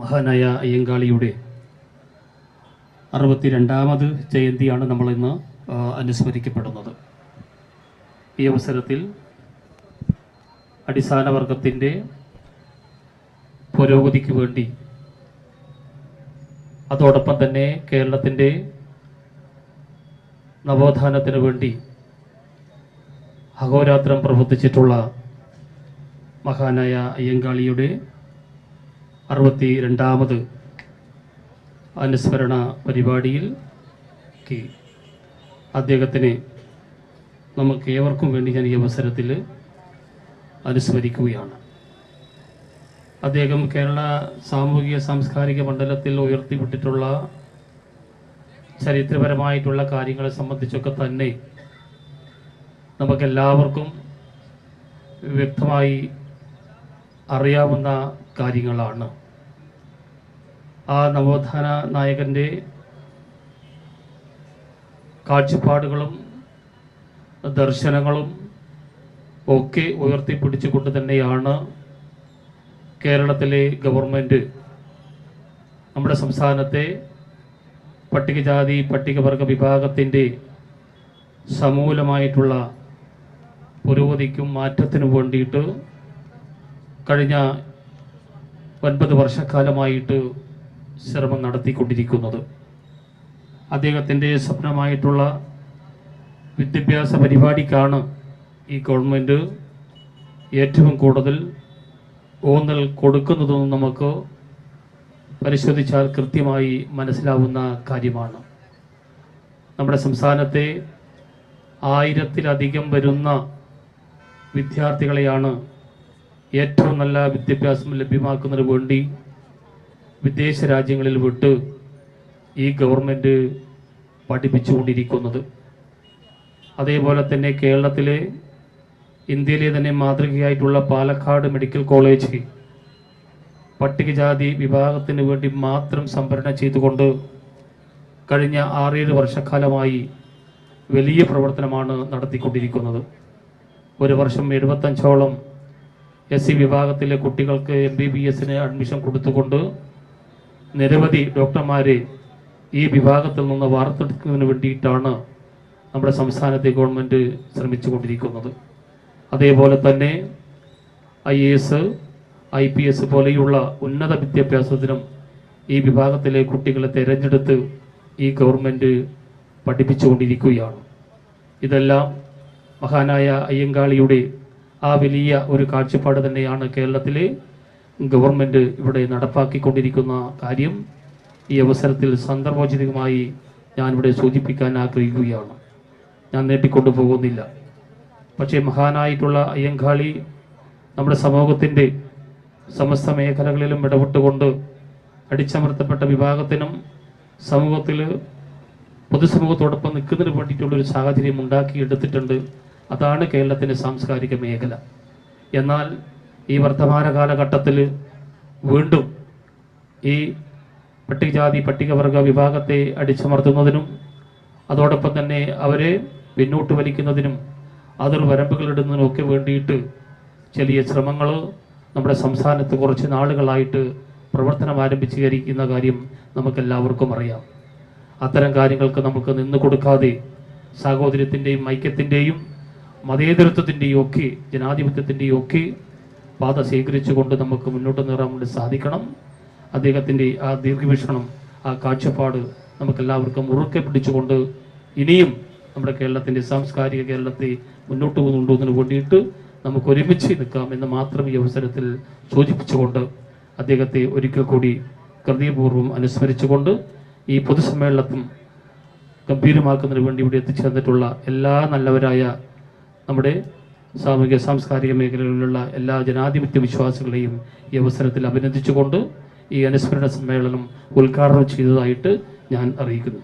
മഹാനായ അയ്യങ്കാളിയുടെ 62ാമത് ജയന്തിയാണ് നമ്മളിന്ന് അനുസ്മരിക്കപ്പെടുന്നത്. ഈ അവസരത്തിൽ അടിസ്ഥാന വർഗത്തിൻ്റെ പുരോഗതിക്ക് വേണ്ടി, അതോടൊപ്പം തന്നെ കേരളത്തിൻ്റെ നവോത്ഥാനത്തിന് വേണ്ടി അഹോരാത്രം പ്രവർത്തിച്ചിട്ടുള്ള മഹാനായ അയ്യങ്കാളിയുടെ 62ാമത് അനുസ്മരണ പരിപാടിയിൽ അദ്ദേഹത്തിന് നമുക്ക് ഏവർക്കും വേണ്ടി ഞാൻ ഈ അവസരത്തിൽ അനുസ്മരിക്കുകയാണ്. അദ്ദേഹം കേരള സാമൂഹിക സാംസ്കാരിക മണ്ഡലത്തിൽ ഉയർത്തിവിട്ടിട്ടുള്ള ചരിത്രപരമായിട്ടുള്ള കാര്യങ്ങളെ സംബന്ധിച്ചൊക്കെ തന്നെ നമുക്കെല്ലാവർക്കും വ്യക്തമായി അറിയാവുന്ന കാര്യങ്ങളാണ്. ആ നവോത്ഥാന നായകൻ്റെ കാഴ്ചപ്പാടുകളും ദർശനങ്ങളും ഒക്കെ ഉയർത്തിപ്പിടിച്ചുകൊണ്ട് തന്നെയാണ് കേരളത്തിലെ ഗവൺമെൻറ് നമ്മുടെ സംസ്ഥാനത്തെ പട്ടികജാതി പട്ടികവർഗ വിഭാഗത്തിൻ്റെ സമൂലമായിട്ടുള്ള പുരോഗതിക്കും മാറ്റത്തിനും വേണ്ടിയിട്ട് കഴിഞ്ഞ 9 വർഷക്കാലമായിട്ട് ശ്രമം നടത്തിക്കൊണ്ടിരിക്കുന്നത്. അദ്ദേഹത്തിൻ്റെ സ്വപ്നമായിട്ടുള്ള വിദ്യാഭ്യാസ പരിപാടിക്കാണ് ഈ ഗവൺമെൻറ് ഏറ്റവും കൂടുതൽ ഊന്നൽ കൊടുക്കുന്നതെന്ന് നമുക്ക് പരിശോധിച്ചാൽ കൃത്യമായി മനസ്സിലാവുന്ന കാര്യമാണ്. നമ്മുടെ സംസ്ഥാനത്തെ 1000-ലധികം വരുന്ന വിദ്യാർത്ഥികളെയാണ് ഏറ്റവും നല്ല വിദ്യാഭ്യാസം ലഭ്യമാക്കുന്നതിന് വേണ്ടി വിദേശ രാജ്യങ്ങളിൽ വിട്ട് ഈ ഗവൺമെൻറ് പഠിപ്പിച്ചുകൊണ്ടിരിക്കുന്നത്. അതേപോലെ തന്നെ കേരളത്തിലെ ഇന്ത്യയിലെ തന്നെ മാതൃകയായിട്ടുള്ള പാലക്കാട് മെഡിക്കൽ കോളേജ് പട്ടികജാതി വിഭാഗത്തിന് വേണ്ടി മാത്രം സംഭരണം ചെയ്തുകൊണ്ട് കഴിഞ്ഞ 6-7 വർഷക്കാലമായി വലിയ പ്രവർത്തനമാണ് നടത്തിക്കൊണ്ടിരിക്കുന്നത്. ഒരു വർഷം 75ഓളം SC വിഭാഗത്തിലെ കുട്ടികൾക്ക് MBBS അഡ്മിഷൻ കൊടുത്തുകൊണ്ട് നിരവധി ഡോക്ടർമാരെ ഈ വിഭാഗത്തിൽ നിന്ന് വാർത്തെടുക്കുന്നതിന് വേണ്ടിയിട്ടാണ് നമ്മുടെ സംസ്ഥാനത്തെ ഗവൺമെൻറ് ശ്രമിച്ചുകൊണ്ടിരിക്കുന്നത്. അതേപോലെ തന്നെ IAS, IPS പോലെയുള്ള ഉന്നത വിദ്യാഭ്യാസത്തിനും ഈ വിഭാഗത്തിലെ കുട്ടികളെ തിരഞ്ഞെടുത്ത് ഈ ഗവൺമെൻറ് പഠിപ്പിച്ചുകൊണ്ടിരിക്കുകയാണ്. ഇതെല്ലാം മഹാനായ അയ്യങ്കാളിയുടെ ആ വലിയ ഒരു കാഴ്ചപ്പാട് തന്നെയാണ് കേരളത്തിലെ ഗവൺമെൻറ് ഇവിടെ നടപ്പാക്കിക്കൊണ്ടിരിക്കുന്ന കാര്യം. ഈ അവസരത്തിൽ സന്ദർഭോചിതമായി ഞാനിവിടെ സൂചിപ്പിക്കാൻ ആഗ്രഹിക്കുകയാണ്. ഞാൻ നീട്ടിക്കൊണ്ടു പോകുന്നില്ല. പക്ഷേ മഹാനായിട്ടുള്ള അയ്യങ്കാളി നമ്മുടെ സമൂഹത്തിൻ്റെ സമസ്ത മേഖലകളിലും ഇടപെട്ടുകൊണ്ട് അടിച്ചമർത്തപ്പെട്ട വിഭാഗത്തിനും സമൂഹത്തിൽ പൊതുസമൂഹത്തോടൊപ്പം നിൽക്കുന്നതിന് വേണ്ടിയിട്ടുള്ളൊരു സാഹചര്യം ഉണ്ടാക്കിയെടുത്തിട്ടുണ്ട്. അതാണ് കേരളത്തിൻ്റെ സാംസ്കാരിക മേഖല. എന്നാൽ ഈ വർത്തമാന കാലഘട്ടത്തിൽ വീണ്ടും ഈ പട്ടികജാതി പട്ടികവർഗ വിഭാഗത്തെ അടിച്ചമർത്തുന്നതിനും അതോടൊപ്പം തന്നെ അവരെ പിന്നോട്ട് വലിക്കുന്നതിനും അതിൽ വരമ്പുകളിടുന്നതിനും ഒക്കെ വേണ്ടിയിട്ട് ചെറിയ ശ്രമങ്ങൾ നമ്മുടെ സംസ്ഥാനത്ത് കുറച്ച് നാളുകളായിട്ട് പ്രവർത്തനം ആരംഭിച്ചിരിക്കുന്ന കാര്യം നമുക്കെല്ലാവർക്കും അറിയാം. അത്തരം കാര്യങ്ങൾക്ക് നമുക്ക് നിന്നു കൊടുക്കാതെ സാഹോദര്യത്തിൻ്റെയും ഐക്യത്തിൻ്റെയും മതേതരത്വത്തിൻ്റെയും ഒക്കെ ജനാധിപത്യത്തിൻ്റെയും ഒക്കെ പാത സ്വീകരിച്ചുകൊണ്ട് നമുക്ക് മുന്നോട്ട് നേറാൻ വേണ്ടി സാധിക്കണം. അദ്ദേഹത്തിൻ്റെ ആ ദീർഘവീക്ഷണം, ആ കാഴ്ചപ്പാട് നമുക്കെല്ലാവർക്കും ഉറക്കെ പിടിച്ചുകൊണ്ട് ഇനിയും നമ്മുടെ കേരളത്തിൻ്റെ സാംസ്കാരിക കേരളത്തെ മുന്നോട്ട് കൊണ്ടുപോകുന്നതിന് വേണ്ടിയിട്ട് നമുക്ക് ഒരുമിച്ച് നിൽക്കാം എന്ന് മാത്രം ഈ അവസരത്തിൽ സൂചിപ്പിച്ചുകൊണ്ട് അദ്ദേഹത്തെ ഒരിക്കൽ കൂടി ഹൃദയപൂർവ്വം അനുസ്മരിച്ചുകൊണ്ട് ഈ പൊതുസമ്മേളനത്തും ഗംഭീരമാക്കുന്നതിന് വേണ്ടി ഇവിടെ എത്തിച്ചേർന്നിട്ടുള്ള എല്ലാ നല്ലവരായ നമ്മുടെ സാമൂഹിക സാംസ്കാരിക മേഖലകളിലുള്ള എല്ലാ ജനാധിപത്യ വിശ്വാസികളെയും ഈ അവസരത്തിൽ അഭിനന്ദിച്ചുകൊണ്ട് ഈ അനുസ്മരണ സമ്മേളനം ഉദ്ഘാടനം ചെയ്തതായിട്ട് ഞാൻ അറിയിക്കുന്നു.